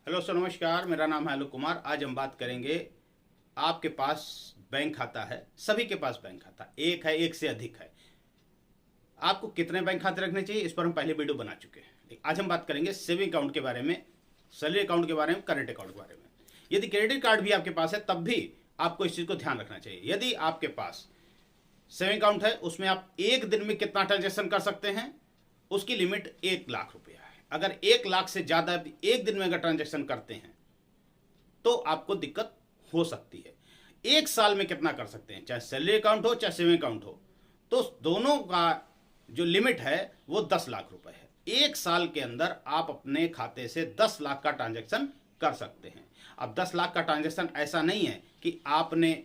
Hello sir, नमस्कार। मेरा नाम है आलोक कुमार। आज हम बात करेंगे, आपके पास बैंक खाता है, सभी के पास बैंक खाता एक है, एक से अधिक है, आपको कितने बैंक खाते रखने चाहिए, इस पर हम पहले वीडियो बना चुके हैं। आज हम बात करेंगे सेविंग अकाउंट के बारे में, सैलरी अकाउंट के बारे में, करंट अकाउंट के बारे में। यदि क्रेडिट कार्ड भी आपके पास है तब भी आपको इस चीज़ को ध्यान रखना चाहिए। यदि आपके पास सेविंग अकाउंट है, उसमें आप एक दिन में कितना ट्रांजेक्शन कर सकते हैं, उसकी लिमिट 1 लाख रुपया है। अगर 1 लाख से ज़्यादा एक दिन में अगर ट्रांजेक्शन करते हैं तो आपको दिक्कत हो सकती है। एक साल में कितना कर सकते हैं, चाहे सैलरी अकाउंट हो चाहे सेविंग अकाउंट हो, तो दोनों का जो लिमिट है वो 10 लाख रुपए है। एक साल के अंदर आप अपने खाते से 10 लाख का ट्रांजेक्शन कर सकते हैं। अब 10 लाख का ट्रांजेक्शन ऐसा नहीं है कि आपने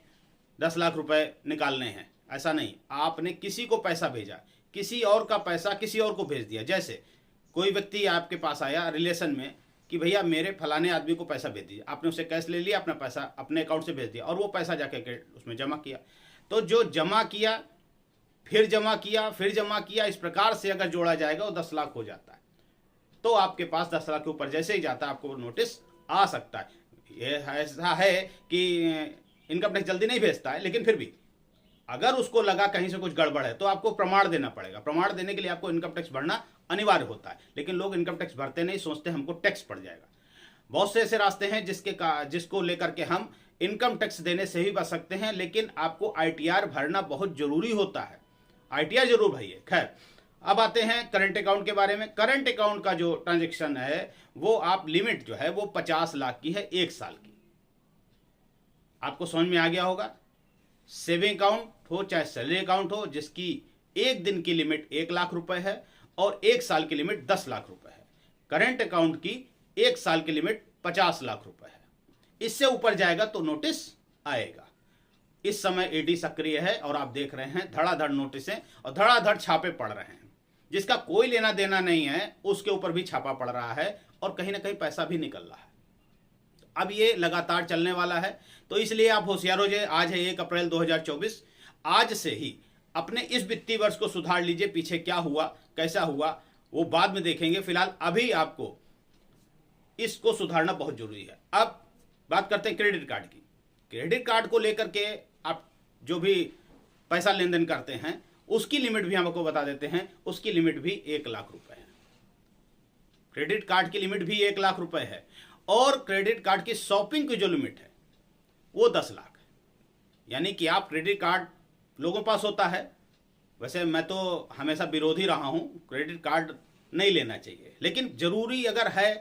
10 लाख रुपए निकालने हैं, ऐसा नहीं। आपने किसी को पैसा भेजा, किसी और का पैसा किसी और को भेज दिया। जैसे कोई व्यक्ति आपके पास आया रिलेशन में कि भैया मेरे फलाने आदमी को पैसा भेज दीजिए, आपने उससे कैश ले लिया, अपना पैसा अपने अकाउंट से भेज दिया और वो पैसा जाके उसमें जमा किया। तो जो जमा किया, फिर जमा किया, फिर जमा किया, इस प्रकार से अगर जोड़ा जाएगा वो 10 लाख हो जाता है। तो आपके पास 10 लाख के ऊपर जैसे ही जाता है आपको नोटिस आ सकता है। ये ऐसा है कि इनकम टैक्स जल्दी नहीं भेजता है, लेकिन फिर भी अगर उसको लगा कहीं से कुछ गड़बड़ है तो आपको प्रमाण देना पड़ेगा। प्रमाण देने के लिए आपको इनकम टैक्स भरना अनिवार्य होता है, लेकिन लोग इनकम टैक्स भरते नहीं, सोचते हमको टैक्स पड़ जाएगा। बहुत से ऐसे रास्ते हैं जिसको लेकर के हम इनकम टैक्स देने से ही बच सकते हैं, लेकिन आपको आईटीआर भरना बहुत जरूरी होता है। आईटीआर जरूर भरिए। खैर, अब आते हैं करंट अकाउंट के बारे में। करंट अकाउंट का जो ट्रांजेक्शन है वो आप लिमिट जो है वो 50 लाख की है, एक साल की। आपको समझ में आ गया होगा। सेविंग अकाउंट हो चाहे सैलरी अकाउंट हो, जिसकी एक दिन की लिमिट 1 लाख रुपए है और एक साल की लिमिट 10 लाख रुपए है। करंट अकाउंट की एक साल की लिमिट 50 लाख रुपए है। इससे ऊपर जाएगा तो नोटिस आएगा। इस समय ईडी सक्रिय है और आप देख रहे हैं धड़ाधड़ नोटिस और धड़ाधड़ छापे पड़ रहे हैं। जिसका कोई लेना देना नहीं है उसके ऊपर भी छापा पड़ रहा है और कहीं ना कहीं पैसा भी निकल रहा है। अब ये लगातार चलने वाला है, तो इसलिए आप होशियार हो जाए। आज है 1 अप्रैल 2024। आज से ही अपने इस वित्तीय वर्ष को सुधार लीजिए। पीछे क्या हुआ, कैसा हुआ, वो बाद में देखेंगे। फिलहाल अभी आपको इसको सुधारना बहुत जरूरी है। अब बात करते हैं क्रेडिट कार्ड की। क्रेडिट कार्ड को लेकर के आप जो भी पैसा लेन देन करते हैं उसकी लिमिट भी हम आपको बता देते हैं। उसकी लिमिट भी 1 लाख रुपए है। क्रेडिट कार्ड की लिमिट भी 1 लाख रुपए है और क्रेडिट कार्ड की शॉपिंग की जो लिमिट है वो 10 लाख है। यानी कि आप क्रेडिट कार्ड लोगों के पास होता है। वैसे मैं तो हमेशा विरोधी रहा हूं, क्रेडिट कार्ड नहीं लेना चाहिए, लेकिन जरूरी अगर है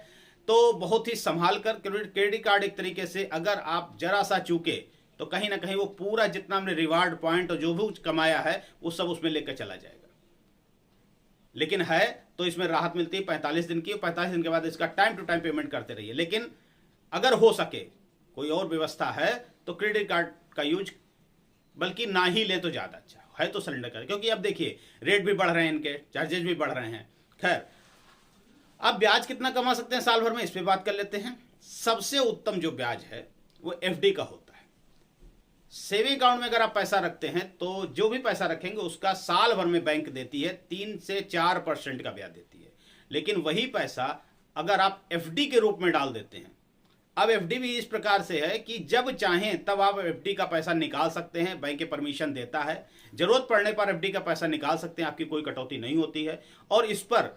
तो बहुत ही संभाल कर। क्रेडिट कार्ड एक तरीके से अगर आप जरा सा चूके तो कहीं ना कहीं वो पूरा जितना हमने रिवार्ड पॉइंट और जो भी कमाया है वो सब उसमें लेकर चला जाएगा। लेकिन है तो इसमें राहत मिलती है 45 दिन की। 45 दिन के बाद इसका टाइम टू टाइम पेमेंट करते रहिए। लेकिन अगर हो सके कोई और व्यवस्था है तो क्रेडिट कार्ड का यूज बल्कि ना ही ले तो ज़्यादा अच्छा है, तो सरेंडर करें। क्योंकि अब देखिए रेट भी बढ़ रहे हैं, इनके चार्जेस भी बढ़ रहे हैं। खैर, अब ब्याज कितना कमा सकते हैं साल भर में, इस पर बात कर लेते हैं। सबसे उत्तम जो ब्याज है वो एफडी का होता है। सेविंग अकाउंट में अगर आप पैसा रखते हैं तो जो भी पैसा रखेंगे उसका साल भर में बैंक देती है 3 से 4% का ब्याज देती है। लेकिन वही पैसा अगर आप एफडी के रूप में डाल देते हैं, अब एफडी भी इस प्रकार से है कि जब चाहें तब आप एफडी का पैसा निकाल सकते हैं। बैंक के परमिशन देता है, जरूरत पड़ने पर एफडी का पैसा निकाल सकते हैं, आपकी कोई कटौती नहीं होती है। और इस पर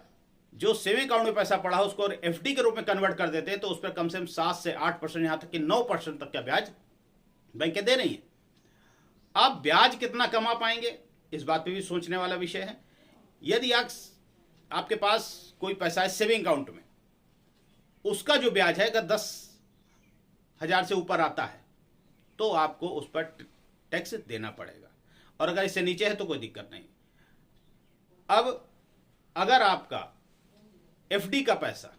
जो सेविंग अकाउंट में पैसा पड़ा है उसको एफडी के रूप में कन्वर्ट कर देते हैं तो उस पर कम से कम 7 से 8%, यहां तक कि 9% तक का ब्याज बैंकें दे रही हैं। आप ब्याज कितना कमा पाएंगे इस बात पे भी सोचने वाला विषय है। यदि आपके पास कोई पैसा है सेविंग अकाउंट में, उसका जो ब्याज है अगर 10,000 से ऊपर आता है तो आपको उस पर टैक्स देना पड़ेगा, और अगर इससे नीचे है तो कोई दिक्कत नहीं। अब अगर आपका एफडी का पैसा,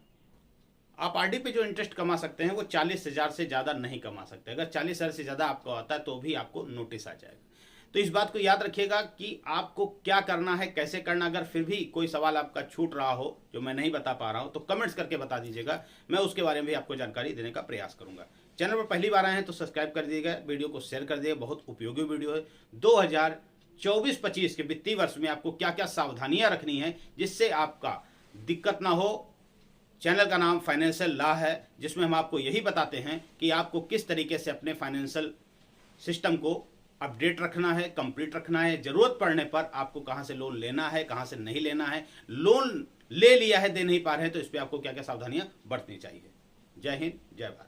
आप आरडी पे जो इंटरेस्ट कमा सकते हैं वो 40,000 से ज़्यादा नहीं कमा सकते। अगर 40,000 से ज़्यादा आपको आता है तो भी आपको नोटिस आ जाएगा। तो इस बात को याद रखिएगा कि आपको क्या करना है, कैसे करना। अगर फिर भी कोई सवाल आपका छूट रहा हो जो मैं नहीं बता पा रहा हूं तो कमेंट्स करके बता दीजिएगा, मैं उसके बारे में भी आपको जानकारी देने का प्रयास करूंगा। चैनल पर पहली बार आए हैं तो सब्सक्राइब कर दीजिएगा, वीडियो को शेयर कर दीजिएगा। बहुत उपयोगी वीडियो है। 2024-25 के वित्तीय वर्ष में आपको क्या क्या सावधानियां रखनी है जिससे आपका दिक्कत ना हो चैनल का नाम फाइनेंशियल लॉ है, जिसमें हम आपको यही बताते हैं कि आपको किस तरीके से अपने फाइनेंशियल सिस्टम को अपडेट रखना है, कंप्लीट रखना है, जरूरत पड़ने पर आपको कहां से लोन लेना है, कहां से नहीं लेना है, लोन ले लिया है दे नहीं पा रहे हैं तो इस पर आपको क्या क्या सावधानियां बरतनी चाहिए। जय हिंद, जय भारत।